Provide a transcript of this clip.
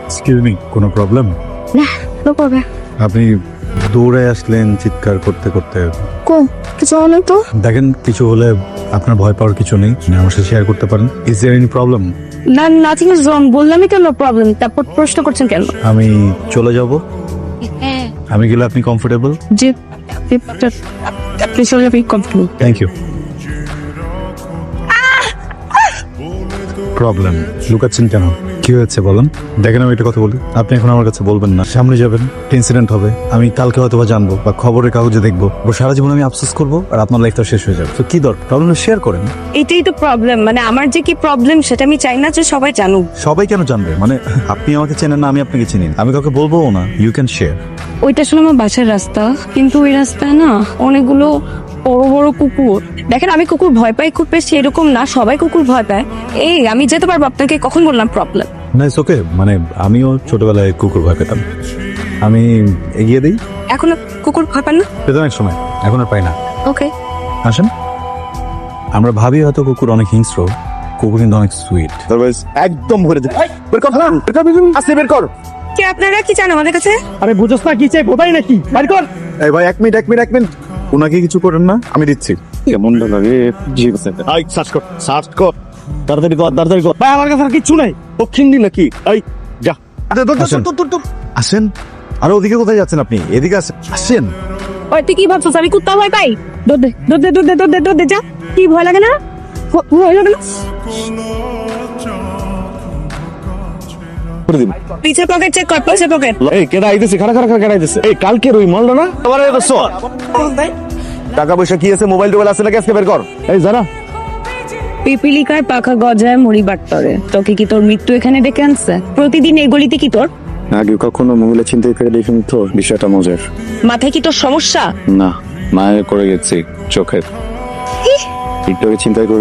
Excuse me, কোনো problem? না, no problem. আপনি দৌড়ে আসলেন চিৎকার করতে করতে। কিছু হলো তো? দেখেন, কিছু হলে আপনার ভয় পাওয়ার কিছু নেই, আমার সাথে শেয়ার করতে পারেন। Is there any problem? না, নাথিং ইজ রং। বললামই কেন প্রবলেম, তারপর প্রশ্ন করছেন কেন? আমি চলে যাব, আমি গেলে আপনি কমফোর্টেবল? জি, আপনি চলে যাবেন কমফোর্টেবল। Thank you. প্রবলেম লুকাচ্ছেন কেন? কি হয়েছে বলেন। দেখেন, আমি একটা কথা বলি, আপনি এখন আমার কাছে বলবেন না, সামনে যাবেন, ইনসিডেন্ট হবে, আমি কালকে হয়তো বা জানবো বা খবরের কাগজে দেখবো, সারা জীবন আমি আফসোস করবো আর আপনার লাইফটা শেষ হয়ে যাবে। তো কি দরকার, প্রবলেম শেয়ার করেন। এটাই তো প্রবলেম, মানে আমার যে কি প্রবলেম সেটা আমি চাই না যে সবাই জানুক। সবাই কেন জানবে? মানে আপনি আমাকে চেনেন না, আমি আপনাকে চিনি না, আমি কাউকে বলবো না। You can share. ওইটা আসলে আমার বাসার রাস্তা, কিন্তু ওই রাস্তায় না অনেকগুলো বড় বড় কুকুর। দেখেন, আমি কুকুর ভয় পাই খুব বেশি এরকম না, সবাই কুকুর ভয় পায়। এই আমি যেতে পারবো, আপনাকে কখন বললাম প্রবলেম? না, ইটস ওকে। মানে আমিও ছোটবেলায় কুকুর ভয় পেতাম, আমি এগিয়ে দিই। এখন কুকুর ভয় পান না? পেতাম এক সময়, এখন আর পাই না। ওকে, আসেন। আমরা ভাবি হয়তো কুকুর অনেক হিংস্র, কুকুর কিন্তু অনেক সুইট। একদম ভরে দে। বের কর, আসতে বের কর। কে আপনারা কি চান আমাদের কাছে? আরে বুঝছ না কি চাই, বোধাই নাকি? বের কর। এই ভাই, এক মিনিট। ওনাকে কিছু করেন না, আমি দিচ্ছি। কেমন লাগে জি বসে। আই সার্চ কর তাড়াতাড়ি কর। ভাই আমার কাছে আর কিচ্ছু নাই। দক্ষিণ দিন নাকি? এই যা। আসেন। আসেন। আর ওদিকে কোথায় যাচ্ছেন আপনি? এদিকে আসেন, আসেন। ওই তুই কি ভাবছিস আমি কুত্তা ভয় পাই? দৌড় দে যা। কি ভয় লাগে না? ভয় লাগে না? করে দিন। পিছে পকেট চেক কর, পিছে পকেট। এই কেডা আইতেছে? খাড়া কেডা আইতেছে? এই কালকের ওই মালটা না? আবার এসো। টাকা পয়সা কি আছে, মোবাইল টোবাইল আছে নাকি? আজকে বের কর। এই জানা পিপিলিকার পাখা গজায় মুড়ি বাট্টরে। তোকে কি তোর মৃত্যু এখানে ডেকে আনছে? প্রতিদিন এই গলিতে কি তোর? আগে কখনো মহিলা চিন্তাই করে দেখিনি তো, বিষয়টা মজার। মাথায় কি তোর সমস্যা? না, মায়ের করে গেছি চোখের। একটু চিন্তাই করে